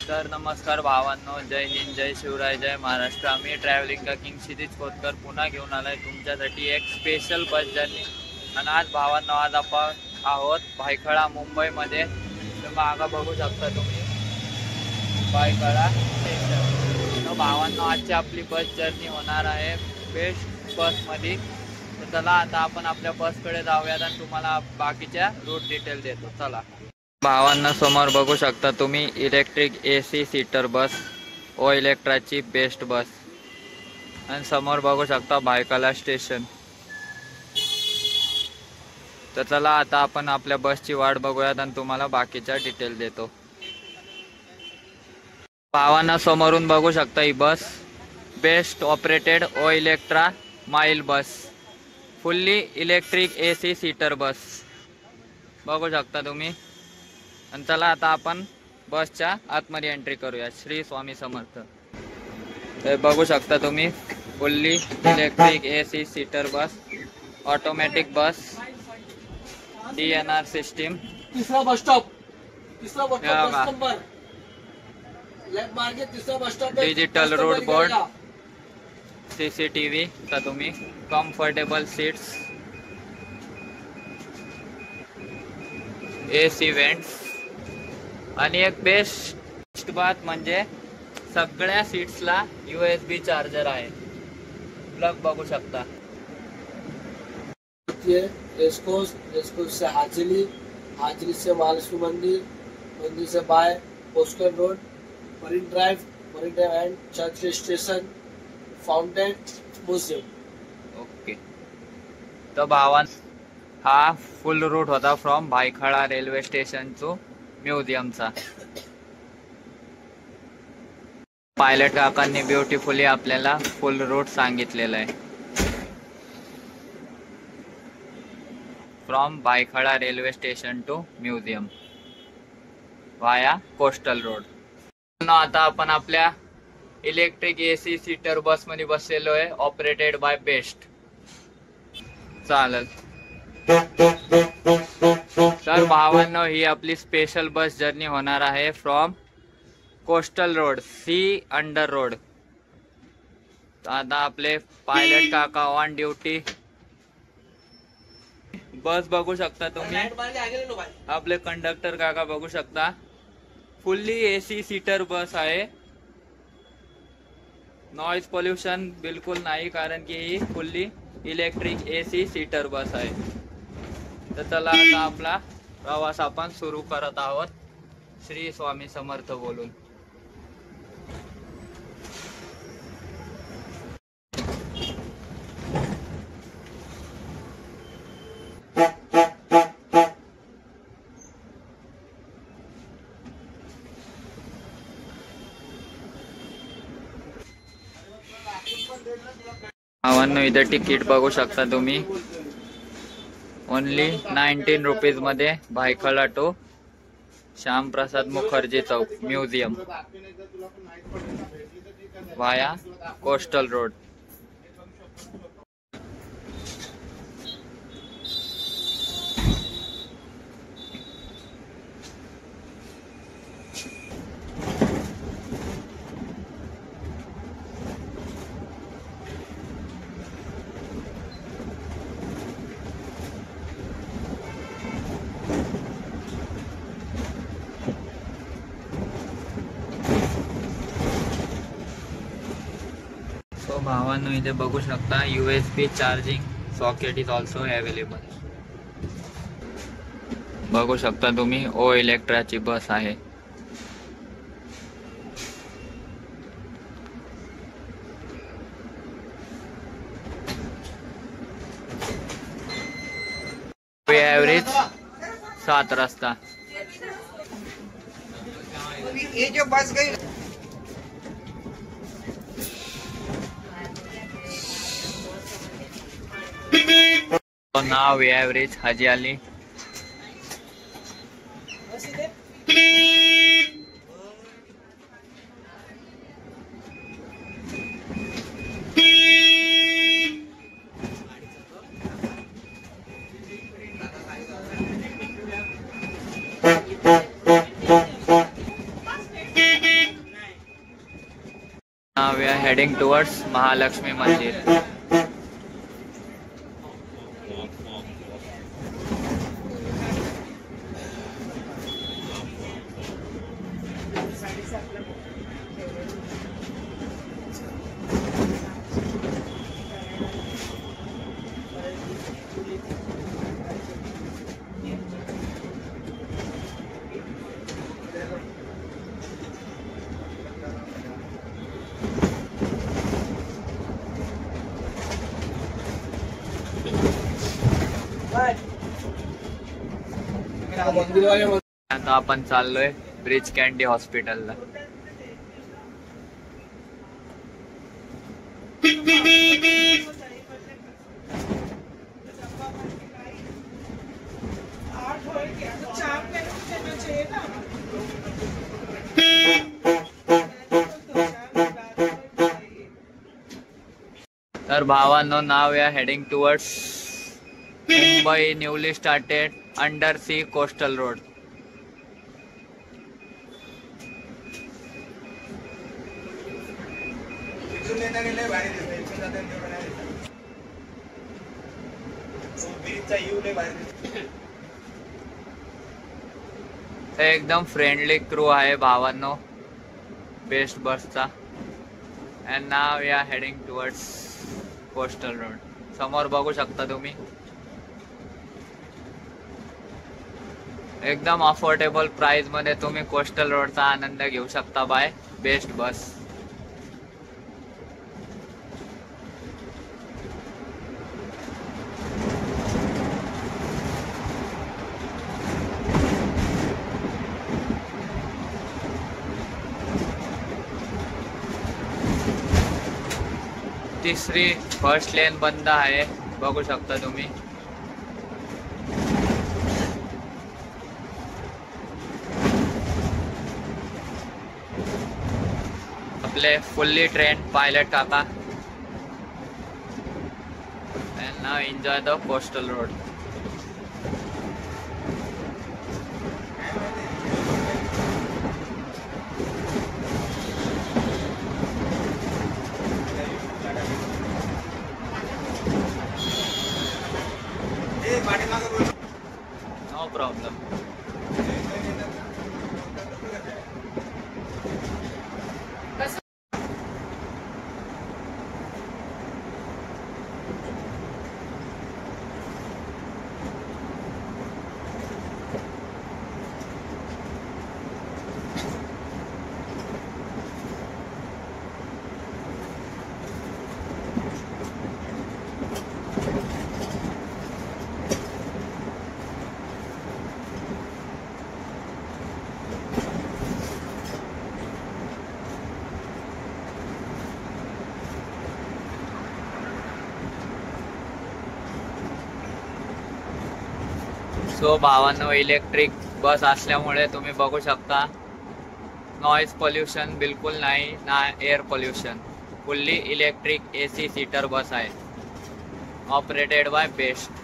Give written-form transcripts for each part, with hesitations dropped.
तर नमस्कार भावांनो, जय हिंद, जय शिवराय, जय महाराष्ट्र. आम्ही ट्रॅव्हलिंग का किंग क्षितिज खोतकर पुन्हा घेऊन आलाय तुमच्यासाठी एक स्पेशल बस जर्नी. आणि आज भावांनो, आज आपण आहोत भायखळा मुंबईमध्ये. तर मागं बघू शकता तुम्ही भायखळा स्टेशन. तर भावांनो, आजची आपली बस जर्नी होणार आहे बेस्ट बसमध्ये. तर चला आता आपण आपल्या बसकडे जाऊयात आणि तुम्हाला बाकीच्या रूट डिटेल देतो. चला भावांना, समोर बघू शकता तुम्ही इलेक्ट्रिक AC सीटर बस, ओ इलेक्ट्राची बेस्ट बस. आणि समोर बघू शकता भायखळा स्टेशन. तर चला आता आपण आपल्या बसची वाट बघूयात आणि तुम्हाला बाकीच्या डिटेल देतो. भावांना, समोरून बघू शकता ही bus BEST operated Olectra माइल bus, fully electric AC seater bus बघू शकता तुम्ही. आणि चला आता आपण बसच्या आतमध्ये एंट्री करूया. श्री स्वामी समर्थ. तर बघू शकता तुम्ही fully electric AC seater bus, automatic bus, DNR system. तिसरा बस स्टॉप नंबर लेफ्ट मार्गे तिसरा bus stop. Digital route board, CCTV. तर तुम्ही कम्फर्टेबल सीट्स, AC वेंट्स. आणि एक बेस्ट बात म्हणजे सगळ्या सीट्सला USB चार्जर आहे. प्लग बघू शकता. रेस्कोस से हाजिली, हाजिली से महालक्ष्मी मंदिर, मंदिर से by postal road, Marine Drive and church station, fountain, museum. Okay. तर भावान, हा फुल रूट होता from Byculla railway station to म्युझियमचा. पायलट काकांनी ब्युटिफुली आपल्याला फुल रूट सांगितलेला आहे. From Byculla railway station to museum via coastal road. आता आपण आपल्या इलेक्ट्रिक AC सीटर बस मध्ये बसलेलो आहे, ऑपरेटेड बाय बेस्ट. चालेल. तर भावांनो, ही आपली स्पेशल बस जर्नी होणार आहे from coastal road, sea under road. आता आपले पायलट काका ऑन ड्युटी. बस बघू शकता तुम्ही, आपले कंडक्टर काका बघू शकता. फुल्ली AC सीटर बस आहे. नॉइज पोल्युशन बिलकुल नाही, कारण की ही fully electric AC seater bus आहे. तर चला आता आपला प्रवास आपण सुरू करत आहोत श्री स्वामी समर्थ बोलून. भावांनो, इथे तिकीट बघू शकता तुम्ही. ओनली 19 रुपीज मध्ये Byculla to Shyamaprasad Mukherjee Chowk museum via coastal road. भावांनो, इथे बघू शकता USB charging socket is also available. बघू शकता तुम्ही ओ इलेक्ट्राची बस आहे. एव्हरेज 7 रस्ता. ये जो बस गई now we have reached Haji Ali. Now we are heading towards Mahalakshmi Mandir. आता आपण चाललोय ब्रिज कॅन्डी हॉस्पिटलला. तर भावांनो, now we are heading towards Mumbai newly started under sea coastal road. एकदम फ्रेंडली क्रू आहे भावांनो बेस्ट बसचा. And now we are heading towards coastal road. समोर बघू शकता तुम्ही, एकदम अफोर्डेबल प्राइस मध्ये तुम्ही कोस्टल रोडचा आनंद घेऊ शकता बाय बेस्ट बस. तिसरी फर्स्ट लेन बंद आहे, बघू शकता तुम्ही. आपले फुल्ली ट्रेन पायलट काका. and now enjoy the coastal road. No problem. So भावांनो, इलेक्ट्रिक बस असल्यामुळे तुम्ही बघू शकता नॉइज पोल्युशन बिलकुल नाही ना air pollution. Fully electric AC seater bus आहे, operated by BEST.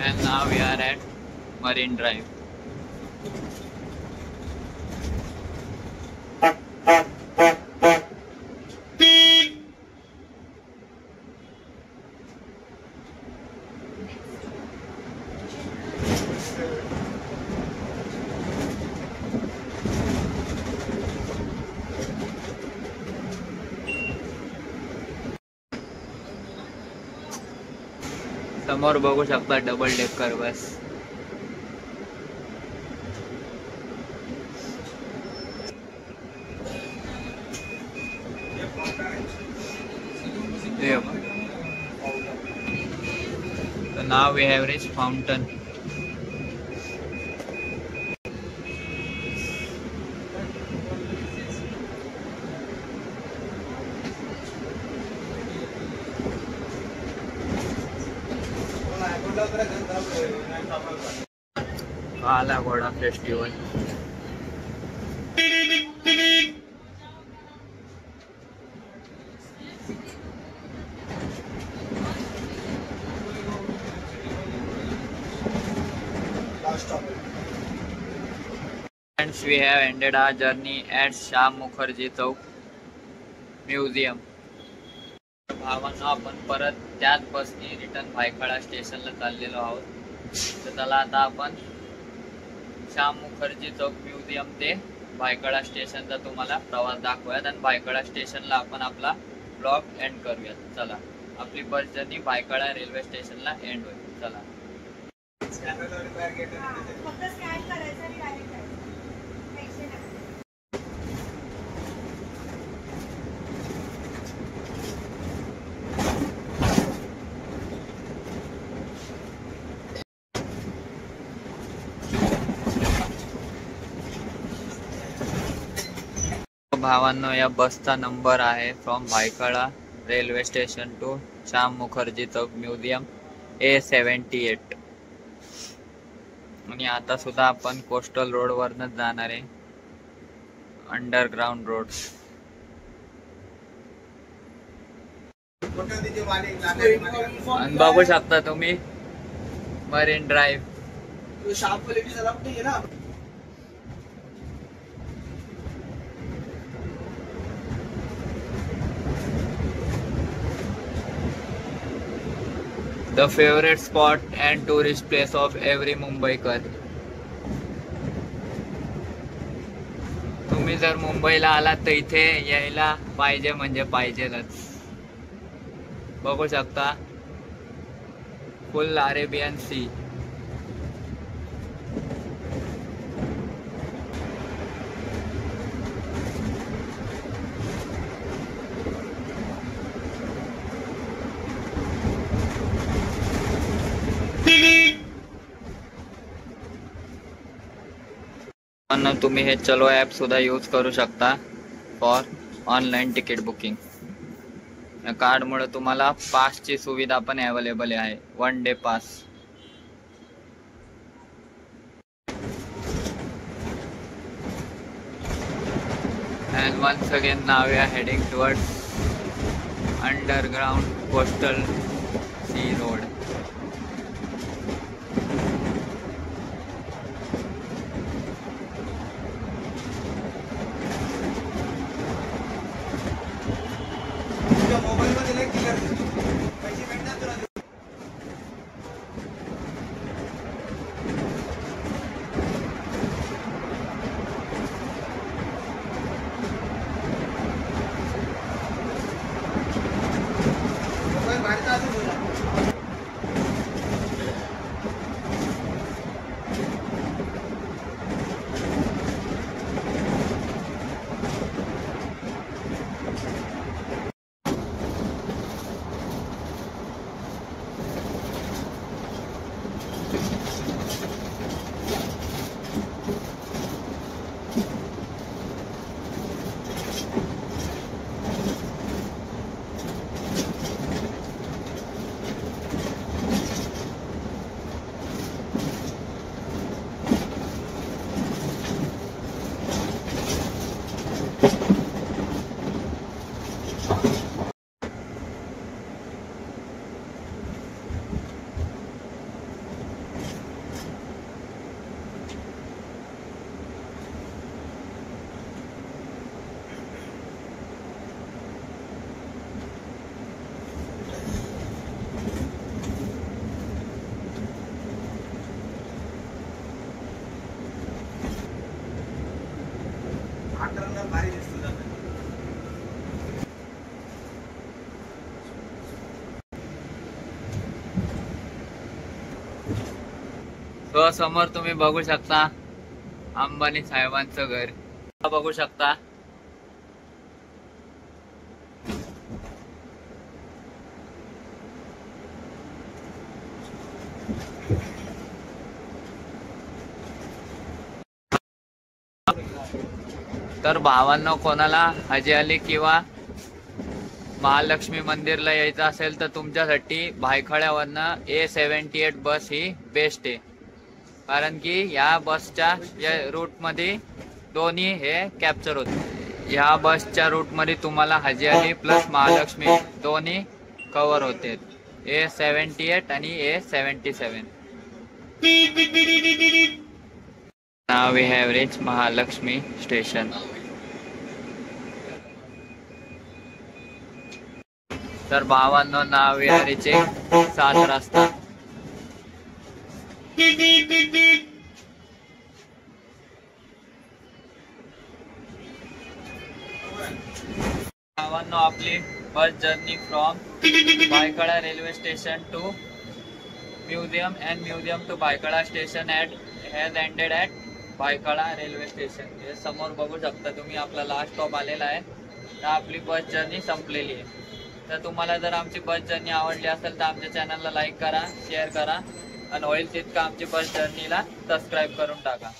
And now we are at Marine Drive. समोर बघू शकता double decker bus. So now we have reached fountain. काला घोडा festival. Friends, we have ended our journey at Shyam Mukherjee Chowk Museum. भावांनो आपण परत त्याच बसनी रिटर्न भायखळा स्टेशनला चाललेलो आहोत. तर चला आता आपण श्याम मुखर्जी चौक म्युझियम ते भायखळा स्टेशनचा तुम्हाला प्रवास दाखवूयात आणि भायखळा स्टेशनला आपण आपला ब्लॉग एंड करूयात. चला आपली बस जर्नी भायखळा रेल्वे स्टेशनला एंड होईल. चला. भावांनो या बसचा नंबर आहे from Byculla railway station to Shyam Mukherjee Chowk museum A78. आणि आता सुद्धा आपण कोस्टल रोड वरनच जाणार आहे, अंडरग्राउंड रोड. आणि बघू शकता तुम्ही marine drive. The favorite spot and tourist place of every मुंबईकर. तुम्ही जर मुंबईला आलात तर इथे यायला पाहिजे म्हणजे पाहिजेलच. बघू शकता फुल अरेबियन सी. तुम्ही हे चलो ॲप सुद्धा यूज करू शकता फॉर ऑनलाईन तिकीट बुकिंग. या कार्डमुळे तुम्हाला पासची सुविधा पण अवेलेबल आहे, 1 day pass. And once again now we are heading towards underground coastal sea road. तो समोर तुम्ही बघू शकता अंबानी साहेबांचं घर बघू शकता. तर भावांनो, कोणाला हजी अली किंवा महालक्ष्मी मंदिरला यायचं असेल तर तुमच्यासाठी भायखळ्यावरनं A78 बस ही बेस्ट आहे. कारण की या बसच्या रूट मध्ये दोन्ही हे कॅप्चर होते. या बसच्या रूट मध्ये तुम्हाला हजी अली प्लस महालक्ष्मी दोन्ही कव्हर होते. A78 आणि A77. Now we have reached Mahalaxmi station. तर भावांनो, नाविहारीचे 7 रस्ता. भावांनो, आपली bus journey from Byculla railway station to museum and museum to Byculla station has ended at Byculla railway station. हे समोर बघू शकता तुम्ही, आपला लास्ट स्टॉप आलेला आहे. तर आपली बस जर्नी संपलेली आहे. तर तुम्हाला जर आमची बस जर्नी आवडली असेल तर आमच्या चॅनलला लाईक करा, शेअर करा आणि होईल तितकं आमची बस जर्नीला सबस्क्राईब करून टाका.